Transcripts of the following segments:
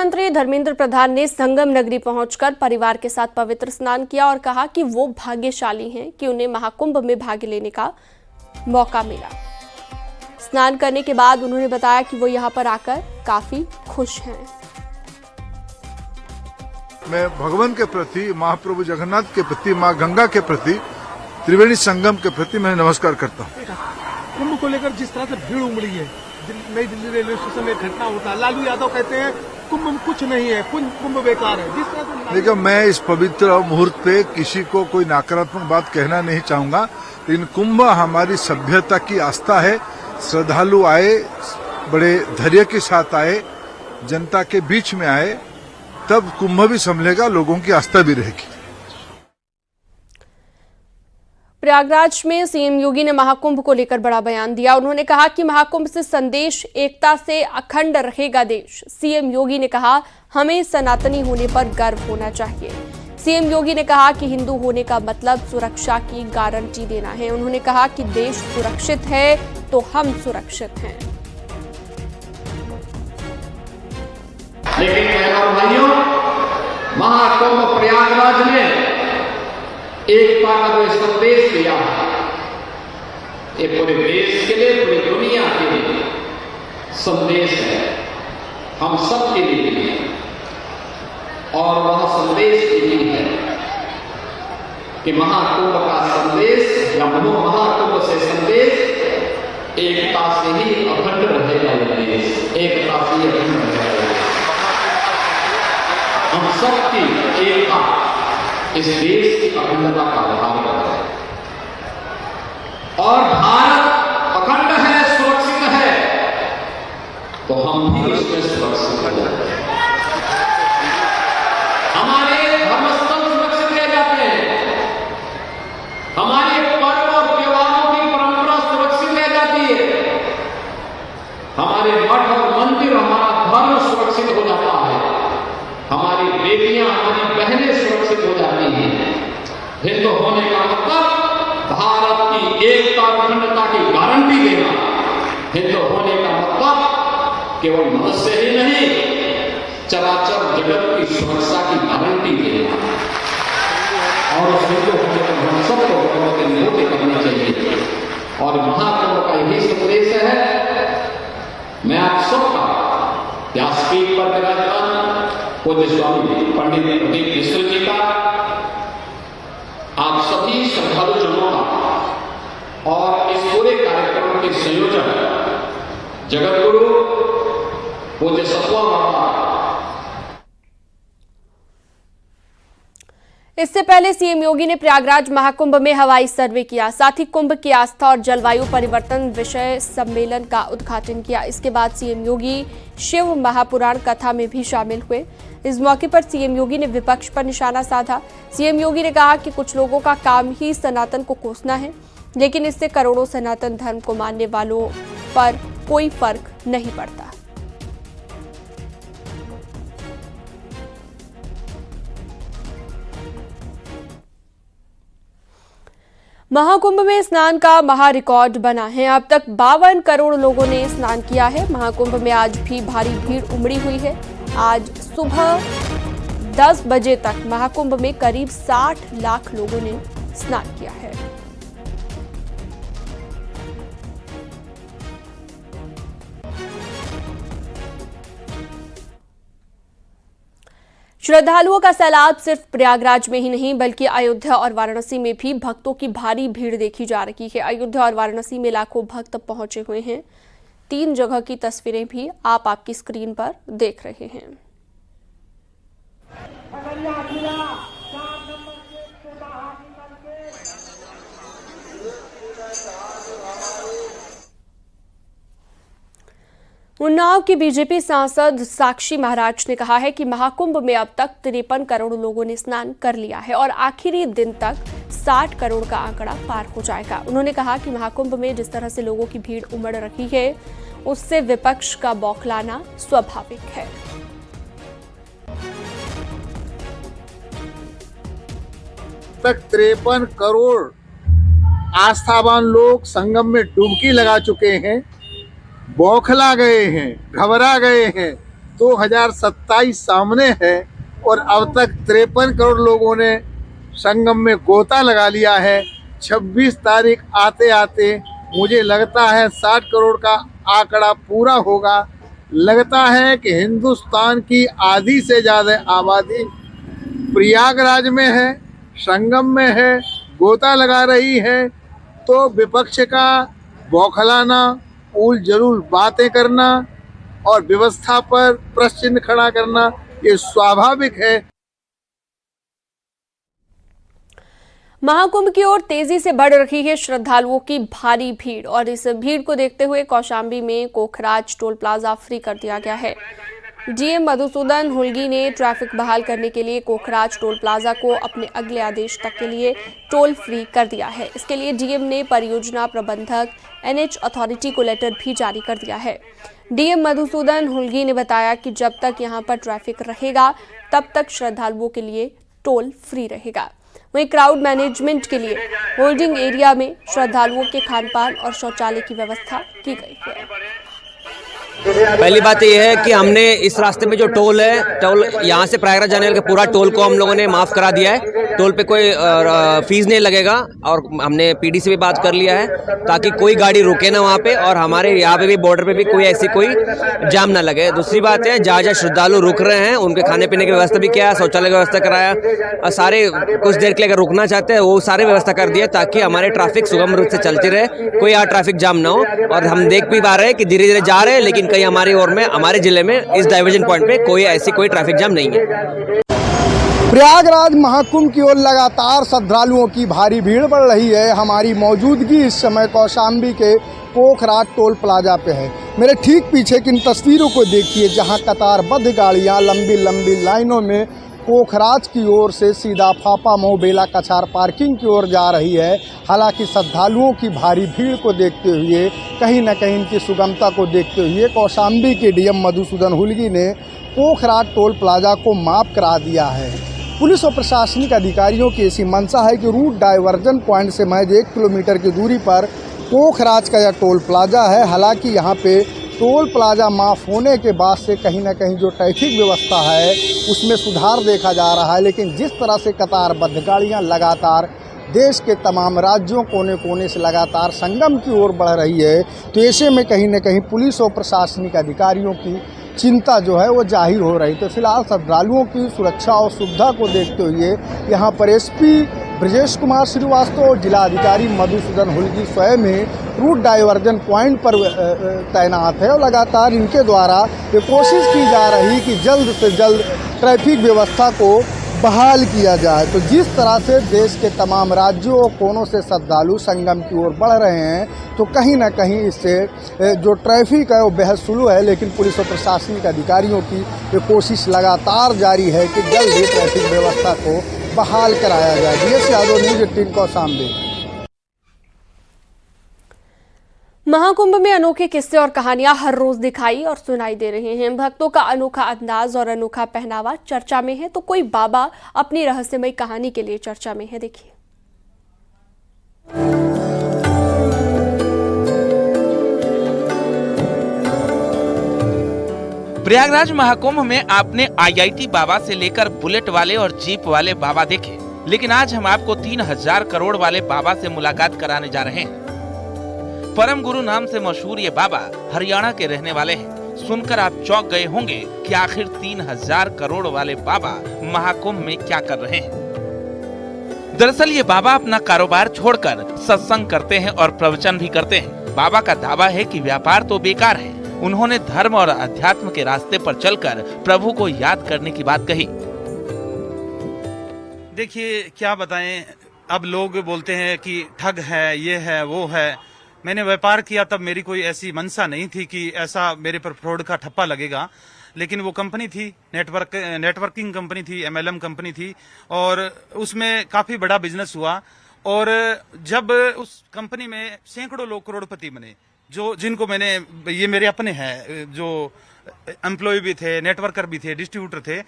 मंत्री धर्मेंद्र प्रधान ने संगम नगरी पहुंचकर परिवार के साथ पवित्र स्नान किया और कहा कि वो भाग्यशाली हैं कि उन्हें महाकुंभ में भाग लेने का मौका मिला। स्नान करने के बाद उन्होंने बताया कि वो यहां पर आकर काफी खुश हैं। मैं भगवान के प्रति, महाप्रभु जगन्नाथ के प्रति, मां गंगा के प्रति, त्रिवेणी संगम के प्रति मैं नमस्कार करता हूँ। कुंभ को लेकर जिस तरह से भीड़ उमड़ी है, नई दिल्ली रेलवे स्टेशन में घटना होता है, लालू यादव कहते हैं कुंभ में कुछ नहीं है, कुंभ बेकार है। जिस तरह से देखिए, मैं इस पवित्र मुहूर्त पे किसी को कोई नकारात्मक बात कहना नहीं चाहूंगा, लेकिन कुंभ हमारी सभ्यता की आस्था है। श्रद्धालु आए, बड़े धैर्य के साथ आए, जनता के बीच में आए, तब कुंभ भी संभलेगा, लोगों की आस्था भी रहेगी। प्रयागराज में सीएम योगी ने महाकुंभ को लेकर बड़ा बयान दिया। उन्होंने कहा कि महाकुंभ से संदेश एकता से अखंड रहेगा देश। सीएम योगी ने कहा, हमें सनातनी होने पर गर्व होना चाहिए। सीएम योगी ने कहा कि हिंदू होने का मतलब सुरक्षा की गारंटी देना है। उन्होंने कहा कि देश सुरक्षित है तो हम सुरक्षित हैं। लेकिन बहनों और भाइयों, महाकुंभ प्रयागराज ने एकता का जो संदेश दिया है, ये पूरे देश के लिए, पूरी दुनिया के लिए संदेश है, हम सब के लिए है। और वह संदेश यही है कि महाकुंभ का संदेश या महाकुंभ से संदेश एकता से ही अखंड रहेगा ये देश, एकता से ही अखंड रहेगा। हम सबकी एकता इस देश की अखंडता का आधार है। और भारत अखंड है, सुरक्षित है, तो हम भी उसमें सुरक्षित हैं। हमारे धर्मस्थल सुरक्षित रह जाते हैं, हमारे पर्व और त्योहारों की परंपरा सुरक्षित रह जाती है, हमारे मठ और मंदिर, हमारा धर्म सुरक्षित हो जाता है, हमारी बेटियां, हमारी बहनें सुरक्षित हो जाती हैं। हिंदू होने का मतलब भारत की एकता अखंडता की गारंटी देना। हिंदू होने का मतलब केवल मनुष्य ही नहीं, चराचर जगत की सुरक्षा की गारंटी देना। और उस हिंदू होने पर हम सबको गौरव के नृत्य करना चाहिए। और महाकुंभ का यही संदेश है। मैं आप सबका व्यासपीठ पर विराजमान पूज्य स्वामी पंडित प्रदीप मिश्र जी का, आप सभी श्रद्धालु जनों का और इस पूरे कार्यक्रम के संयोजक जगत गुरु पूज्य सतवा बाबा। इससे पहले सीएम योगी ने प्रयागराज महाकुंभ में हवाई सर्वे किया। साथ ही कुंभ की आस्था और जलवायु परिवर्तन विषय सम्मेलन का उद्घाटन किया। इसके बाद सीएम योगी शिव महापुराण कथा में भी शामिल हुए। इस मौके पर सीएम योगी ने विपक्ष पर निशाना साधा। सीएम योगी ने कहा कि कुछ लोगों का काम ही सनातन को कोसना है, लेकिन इससे करोड़ों सनातन धर्म को मानने वालों पर कोई फर्क नहीं पड़ता। महाकुंभ में स्नान का महा रिकॉर्ड बना है। अब तक 52 करोड़ लोगों ने स्नान किया है। महाकुंभ में आज भी भारी भीड़ उमड़ी हुई है। आज सुबह 10 बजे तक महाकुंभ में करीब 60 लाख लोगों ने स्नान किया है। श्रद्धालुओं का सैलाब सिर्फ प्रयागराज में ही नहीं बल्कि अयोध्या और वाराणसी में भी भक्तों की भारी भीड़ देखी जा रही है। अयोध्या और वाराणसी में लाखों भक्त पहुंचे हुए हैं। 3 जगह की तस्वीरें भी आप आपकी स्क्रीन पर देख रहे हैं। उन्नाव की बीजेपी सांसद साक्षी महाराज ने कहा है कि महाकुंभ में अब तक 53 करोड़ लोगों ने स्नान कर लिया है और आखिरी दिन तक 60 करोड़ का आंकड़ा पार हो जाएगा। उन्होंने कहा कि महाकुंभ में जिस तरह से लोगों की भीड़ उमड़ रही है, उससे विपक्ष का बौखलाना स्वाभाविक है। तक 53 करोड़ आस्थावान लोग संगम में डुबकी लगा चुके हैं, बौखला गए हैं, घबरा गए हैं। 2027 सामने है और अब तक 53 करोड़ लोगों ने संगम में गोता लगा लिया है। 26 तारीख आते आते मुझे लगता है 60 करोड़ का आंकड़ा पूरा होगा। लगता है कि हिंदुस्तान की आधी से ज़्यादा आबादी प्रयागराज में है, संगम में है, गोता लगा रही है। तो विपक्ष का बौखलाना, उल जलूल बातें करना और व्यवस्था पर प्रश्न चिन्ह खड़ा करना ये स्वाभाविक है। महाकुंभ की ओर तेजी से बढ़ रही है श्रद्धालुओं की भारी भीड़ और इस भीड़ को देखते हुए कौशाम्बी में कोखराज टोल प्लाजा फ्री कर दिया गया है। डीएम मधुसूदन हुल्गी ने ट्रैफिक बहाल करने के लिए कोखराज टोल प्लाजा को अपने अगले आदेश तक के लिए टोल फ्री कर दिया है। इसके लिए डीएम ने परियोजना प्रबंधक एनएच अथॉरिटी को लेटर भी जारी कर दिया है। डीएम मधुसूदन हुल्गी ने बताया कि जब तक यहां पर ट्रैफिक रहेगा तब तक श्रद्धालुओं के लिए टोल फ्री रहेगा। वहीं क्राउड मैनेजमेंट के लिए होल्डिंग एरिया में श्रद्धालुओं के खानपान और शौचालय की व्यवस्था की गई है। पहली बात यह है कि हमने इस रास्ते में जो टोल है, टोल यहाँ से प्रयागराज जाने का पूरा टोल को हम लोगों ने माफ़ करा दिया है। टोल पे कोई फीस नहीं लगेगा और हमने पीडी से भी बात कर लिया है ताकि कोई गाड़ी रुके ना वहाँ पे और हमारे यहाँ पे भी बॉर्डर पे भी कोई ऐसी कोई जाम ना लगे। दूसरी बात है, जहाँ जहाँ श्रद्धालु रुक रहे हैं उनके खाने पीने की व्यवस्था भी किया है, शौचालय की व्यवस्था कराया और सारे कुछ देर के लिए अगर रुकना चाहते हैं वो सारे व्यवस्था कर दिया ताकि हमारे ट्रैफिक सुगम रूप से चलती रहे, कोई यहाँ ट्रैफिक जाम ना हो। और हम देख भी पा रहे हैं कि धीरे धीरे जा रहे हैं, लेकिन कहीं हमारी ओर में, हमारे जिले में इस डाइवर्जन पॉइंट पे कोई ट्रैफिक जाम नहीं है। प्रयागराज महाकुंभ की ओर लगातार श्रद्धालुओं की भारी भीड़ बढ़ रही है। हमारी मौजूदगी इस समय कौशाम्बी के कोखराज टोल प्लाजा पे है। मेरे ठीक पीछे की इन तस्वीरों को देखिए, जहां कतारबद्ध गाड़ियां लंबी लंबी लाइनों में कोखराज की ओर से सीधा फापा मऊ बेला कछार पार्किंग की ओर जा रही है। हालांकि श्रद्धालुओं की भारी भीड़ को देखते हुए, कहीं न कहीं इनकी सुगमता को देखते हुए कौशाम्बी के डीएम मधुसूदन हुल्गी ने कोखराज टोल प्लाजा को माफ़ करा दिया है। पुलिस और प्रशासनिक अधिकारियों की ऐसी मंशा है कि रूट डाइवर्जन पॉइंट से महज 1 किलोमीटर की दूरी पर कोखराज का यह टोल प्लाजा है। हालांकि यहाँ पे टोल प्लाजा माफ़ होने के बाद से कहीं ना कहीं जो ट्रैफिक व्यवस्था है उसमें सुधार देखा जा रहा है। लेकिन जिस तरह से कतारबद्ध गाड़ियाँ लगातार देश के तमाम राज्यों कोने कोने से लगातार संगम की ओर बढ़ रही है, तो ऐसे में कहीं न कहीं पुलिस और प्रशासनिक अधिकारियों की चिंता जो है वो जाहिर हो रही। तो फिलहाल श्रद्धालुओं की सुरक्षा और सुविधा को देखते हुए यहाँ पर एसपी ब्रजेश कुमार श्रीवास्तव और जिलाधिकारी मधुसूदन हुल्गी स्वयं में रूट डाइवर्जन पॉइंट पर तैनात है और लगातार इनके द्वारा ये कोशिश की जा रही कि जल्द से जल्द ट्रैफिक व्यवस्था को बहाल किया जाए। तो जिस तरह से देश के तमाम राज्यों और कोनों से श्रद्धालु संगम की ओर बढ़ रहे हैं, तो कहीं ना कहीं इससे जो ट्रैफिक है वो बेहद स्लो है। लेकिन पुलिस और प्रशासनिक अधिकारियों की ये कोशिश लगातार जारी है कि जल्द ही ट्रैफिक व्यवस्था को बहाल कराया जाए। DS Yadav, news 18 Kaushambi. महाकुंभ में अनोखे किस्से और कहानियां हर रोज दिखाई और सुनाई दे रहे हैं। भक्तों का अनोखा अंदाज और अनोखा पहनावा चर्चा में है, तो कोई बाबा अपनी रहस्यमय कहानी के लिए चर्चा में है। देखिए। प्रयागराज महाकुंभ में आपने IIT बाबा से लेकर बुलेट वाले और जीप वाले बाबा देखे, लेकिन आज हम आपको 3000 करोड़ वाले बाबा से मुलाकात कराने जा रहे हैं। परम गुरु नाम से मशहूर ये बाबा हरियाणा के रहने वाले हैं। सुनकर आप चौंक गए होंगे कि आखिर 3000 करोड़ वाले बाबा महाकुंभ में क्या कर रहे हैं। दरअसल ये बाबा अपना कारोबार छोड़कर सत्संग करते हैं और प्रवचन भी करते हैं। बाबा का दावा है कि व्यापार तो बेकार है। उन्होंने धर्म और अध्यात्म के रास्ते पर चलकर प्रभु को याद करने की बात कही। देखिए क्या बताएं, अब लोग बोलते हैं कि ठग है, ये है, वो है। मैंने व्यापार किया तब मेरी कोई ऐसी मंशा नहीं थी कि ऐसा मेरे पर फ्रॉड का ठप्पा लगेगा। लेकिन वो कंपनी थी, नेटवर्किंग कंपनी थी, MLM कंपनी थी और उसमें काफी बड़ा बिजनेस हुआ। और जब उस कंपनी में सैकड़ों लोग करोड़पति बने, जो जिनको मैंने, ये मेरे अपने हैं, जो एम्प्लॉय भी थे, नेटवर्कर भी थे, डिस्ट्रीब्यूटर थे,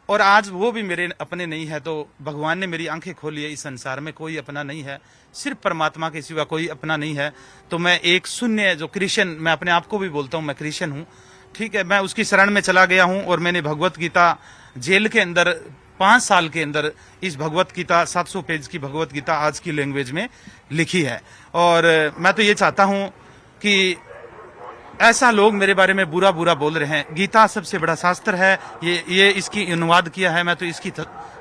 और आज वो भी मेरे अपने नहीं है। तो भगवान ने मेरी आंखें खोली है, इस संसार में कोई अपना नहीं है, सिर्फ परमात्मा के सिवा कोई अपना नहीं है। तो मैं एक शून्य जो क्रिश्चियन, मैं अपने आप को भी बोलता हूँ मैं क्रिश्चियन हूँ, ठीक है, मैं उसकी शरण में चला गया हूं और मैंने भगवत गीता जेल के अंदर 5 साल के अंदर इस भगवत गीता 700 पेज की भगवत गीता आज की लैंग्वेज में लिखी है। और मैं तो ये चाहता हूं कि ऐसा लोग मेरे बारे में बुरा बुरा बोल रहे हैं, गीता सबसे बड़ा शास्त्र है, ये इसकी अनुवाद किया है, मैं तो इसकी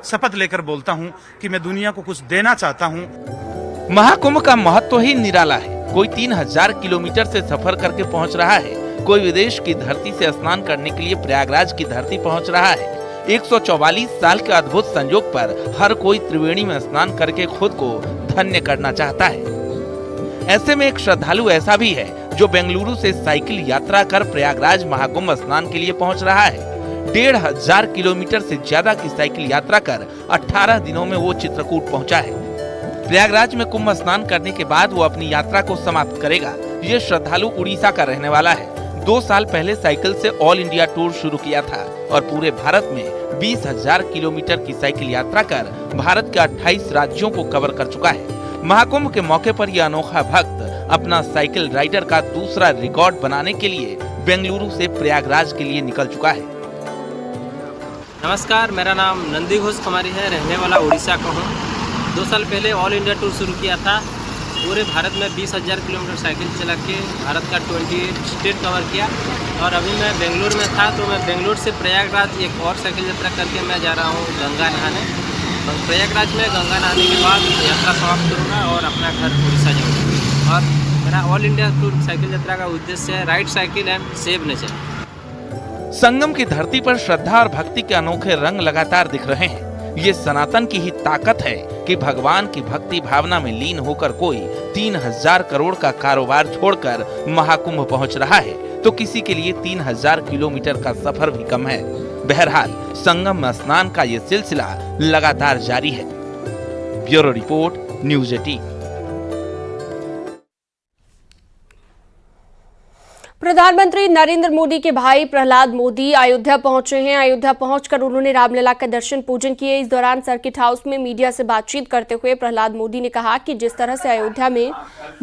शपथ लेकर बोलता हूं कि मैं दुनिया को कुछ देना चाहता हूं। महाकुंभ का महत्व ही निराला है। कोई 3000 किलोमीटर से सफर करके पहुंच रहा है, कोई विदेश की धरती से स्नान करने के लिए प्रयागराज की धरती पहुंच रहा है। 144 साल के अद्भुत संयोग पर हर कोई त्रिवेणी में स्नान करके खुद को धन्य करना चाहता है। ऐसे में एक श्रद्धालु ऐसा भी है जो बेंगलुरु से साइकिल यात्रा कर प्रयागराज महाकुंभ स्नान के लिए पहुंच रहा है। 1500 किलोमीटर से ज्यादा की साइकिल यात्रा कर 18 दिनों में वो चित्रकूट पहुंचा है। प्रयागराज में कुंभ स्नान करने के बाद वो अपनी यात्रा को समाप्त करेगा। ये श्रद्धालु उड़ीसा का रहने वाला है। 2 साल पहले साइकिल से ऑल इंडिया टूर शुरू किया था और पूरे भारत में 20,000 किलोमीटर की साइकिल यात्रा कर भारत के 28 राज्यों को कवर कर चुका है। महाकुंभ के मौके पर यह अनोखा भक्त अपना साइकिल राइडर का दूसरा रिकॉर्ड बनाने के लिए बेंगलुरु से प्रयागराज के लिए निकल चुका है। नमस्कार, मेरा नाम नंदी घोष कुमारी है, रहने वाला उड़ीसा का हूँ। 2 साल पहले ऑल इंडिया टूर शुरू किया था। पूरे भारत में 20,000 किलोमीटर साइकिल चला के भारत का 28 स्टेट कवर किया। और अभी मैं बेंगलुरु में था, तो मैं बेंगलुरु से प्रयागराज एक और साइकिल यात्रा करके मैं जा रहा हूँ गंगा नहाने। और प्रयागराज में गंगा नहाने के बाद यात्रा समाप्त करूँगा और अपना घर उड़ीसा जाऊँगा। और मेरा ऑल इंडिया टूर साइकिल यात्रा का उद्देश्य है ride cycle and save nature. Sangam की धरती पर श्रद्धा और भक्ति के अनोखे रंग लगातार दिख रहे हैं। ये सनातन की ही ताकत है कि भगवान की भक्ति भावना में लीन होकर कोई 3000 करोड़ का कारोबार छोड़कर महाकुंभ पहुंच रहा है, तो किसी के लिए 3000 किलोमीटर का सफर भी कम है। बहरहाल संगम में स्नान का ये सिलसिला लगातार जारी है। Bureau report, news 18। प्रधानमंत्री नरेंद्र मोदी के भाई प्रहलाद मोदी अयोध्या पहुंचे हैं। अयोध्या पहुंचकर उन्होंने रामलला का दर्शन पूजन किए। इस दौरान सर्किट हाउस में मीडिया से बातचीत करते हुए प्रहलाद मोदी ने कहा कि जिस तरह से अयोध्या में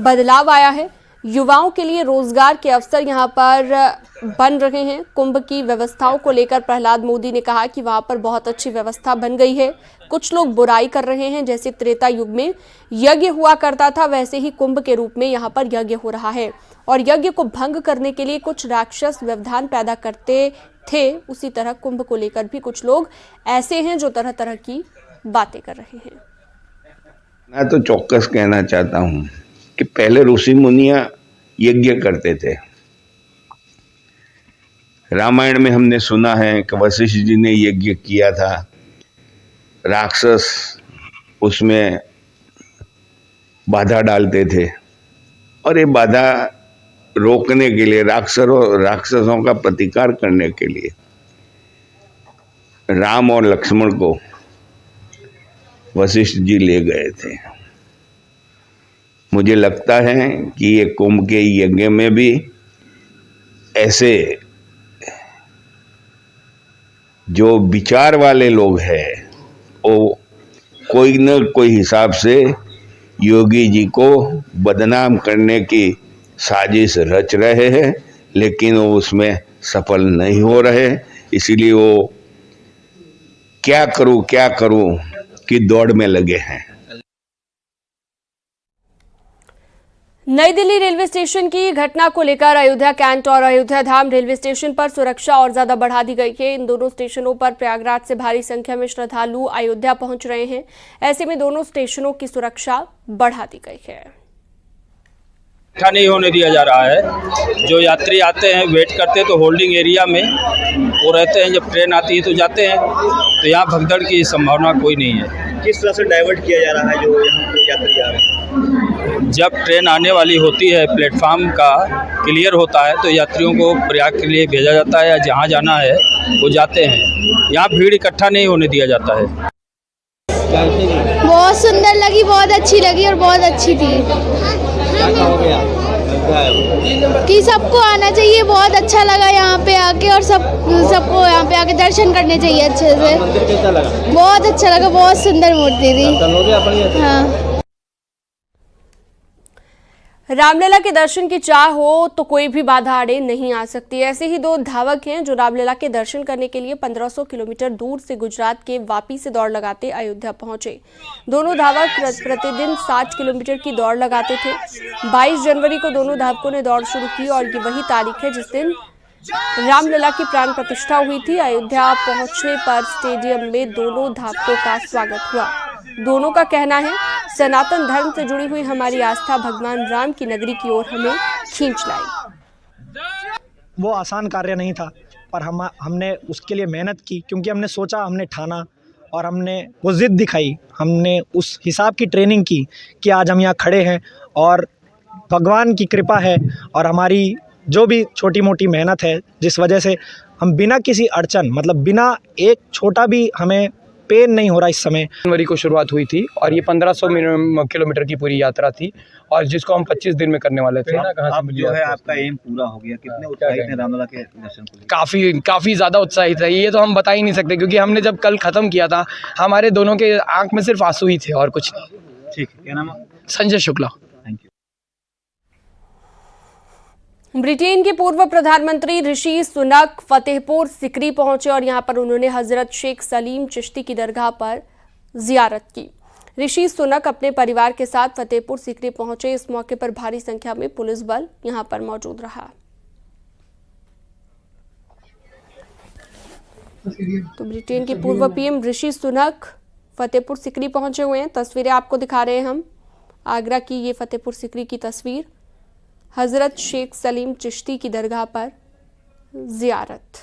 बदलाव आया है, युवाओं के लिए रोजगार के अवसर यहां पर बन रहे हैं। कुंभ की व्यवस्थाओं को लेकर प्रहलाद मोदी ने कहा कि वहां पर बहुत अच्छी व्यवस्था बन गई है। कुछ लोग बुराई कर रहे हैं, जैसे त्रेता युग में यज्ञ हुआ करता था, वैसे ही कुंभ के रूप में यहाँ पर यज्ञ हो रहा है। और यज्ञ को भंग करने के लिए कुछ राक्षस व्यवधान पैदा करते थे, उसी तरह कुंभ को लेकर भी कुछ लोग ऐसे हैं जो तरह तरह की बातें कर रहे हैं। मैं तो चौकस कहना चाहता हूँ कि पहले ऋषि मुनियाँ यज्ञ करते थे। रामायण में हमने सुना है कि वशिष्ठ जी ने यज्ञ किया था, राक्षस उसमें बाधा डालते थे और ये बाधा रोकने के लिए, राक्षसों का प्रतिकार करने के लिए राम और लक्ष्मण को वशिष्ठ जी ले गए थे। मुझे लगता है कि ये कुंभ के यज्ञ में भी ऐसे जो विचार वाले लोग हैं वो कोई न कोई हिसाब से योगी जी को बदनाम करने की साजिश रच रहे हैं, लेकिन वो उसमें सफल नहीं हो रहे। इसीलिए वो क्या करूं की दौड़ में लगे हैं। नई दिल्ली रेलवे स्टेशन की घटना को लेकर अयोध्या कैंट और अयोध्या धाम रेलवे स्टेशन पर सुरक्षा और ज्यादा बढ़ा दी गई है। इन दोनों स्टेशनों पर प्रयागराज से भारी संख्या में श्रद्धालु अयोध्या पहुंच रहे हैं। ऐसे में दोनों स्टेशनों की सुरक्षा बढ़ा दी गई है। इकट्ठा नहीं होने दिया जा रहा है। जो यात्री आते हैं, वेट करते हैं, तो होल्डिंग एरिया में वो रहते हैं। जब ट्रेन आती है तो जाते हैं, तो यहाँ भगदड़ की संभावना कोई नहीं है। किस तरह से डाइवर्ट किया जा रहा है जो यहाँ पे यात्री आ रहे हैं? जब ट्रेन आने वाली होती है, प्लेटफार्म का क्लियर होता है, तो यात्रियों को प्रयाग के लिए भेजा जाता है या जहाँ जाना है वो जाते हैं। यहाँ भीड़ इकट्ठा नहीं होने दिया जाता है। बहुत सुंदर लगी, बहुत अच्छी लगी और बहुत अच्छी थी। कि सबको आना चाहिए, बहुत अच्छा लगा यहाँ पे आके और सबको यहाँ पे आके दर्शन करने चाहिए अच्छे से। मंदिर कैसा लगा? बहुत अच्छा लगा, बहुत सुंदर मूर्ति थी। हाँ। रामलला के दर्शन की चाह हो तो कोई भी बाधा अड़े नहीं आ सकती। ऐसे ही दो धावक हैं जो रामलला के दर्शन करने के लिए 1500 किलोमीटर दूर से गुजरात के वापी से दौड़ लगाते अयोध्या पहुंचे। दोनों धावक प्रतिदिन 60 किलोमीटर की दौड़ लगाते थे। 22 जनवरी को दोनों धावकों ने दौड़ शुरू की और ये वही तारीख है जिस दिन रामलला की प्राण प्रतिष्ठा हुई थी। अयोध्या पहुंचने पर स्टेडियम में दोनों धावकों का स्वागत हुआ। दोनों का कहना है, सनातन धर्म से जुड़ी हुई हमारी आस्था भगवान राम की नगरी की ओर हमें खींच लाई। वो आसान कार्य नहीं था, पर हमने उसके लिए मेहनत की, क्योंकि हमने सोचा, हमने ठाना और हमने वो जिद दिखाई, हमने उस हिसाब की ट्रेनिंग की कि आज हम यहाँ खड़े हैं। और भगवान की कृपा है और हमारी जो भी छोटी मोटी मेहनत है, जिस वजह से हम बिना किसी अड़चन, मतलब बिना एक छोटा भी हमें पेन नहीं हो रहा इस समय। जनवरी को शुरुआत हुई थी और ये 1500 किलोमीटर की पूरी यात्रा थी और जिसको हम 25 दिन में करने वाले थे। अब जो है आपका एम पूरा हो गया, कितने उत्साहित हैं रामलला के दर्शन को लेकर? काफ़ी ज़्यादा उत्साहित है। ये तो हम बता ही नहीं सकते, क्योंकि हमने जब कल ख़त्म किया था हमारे दोनों के आंख में सिर्फ आंसू ही थे और कुछ नहीं। ठीक है, क्या नाम है? Sanjay Shukla. Thank you. Britain के पूर्व प्रधानमंत्री ऋषि सुनक फतेहपुर सिकरी पहुंचे और यहां पर उन्होंने हजरत शेख सलीम चिश्ती की दरगाह पर जियारत की। ऋषि सुनक अपने परिवार के साथ फतेहपुर सिकरी पहुंचे। इस मौके पर भारी संख्या में पुलिस बल यहां पर मौजूद रहा। तो ब्रिटेन के पूर्व पीएम ऋषि सुनक फतेहपुर सिकरी पहुंचे हुए हैं। तस्वीरें आपको दिखा रहे हैं हम। आगरा की ये फतेहपुर सिकरी की तस्वीर, हजरत शेख सलीम चिश्ती की दरगाह पर जियारत।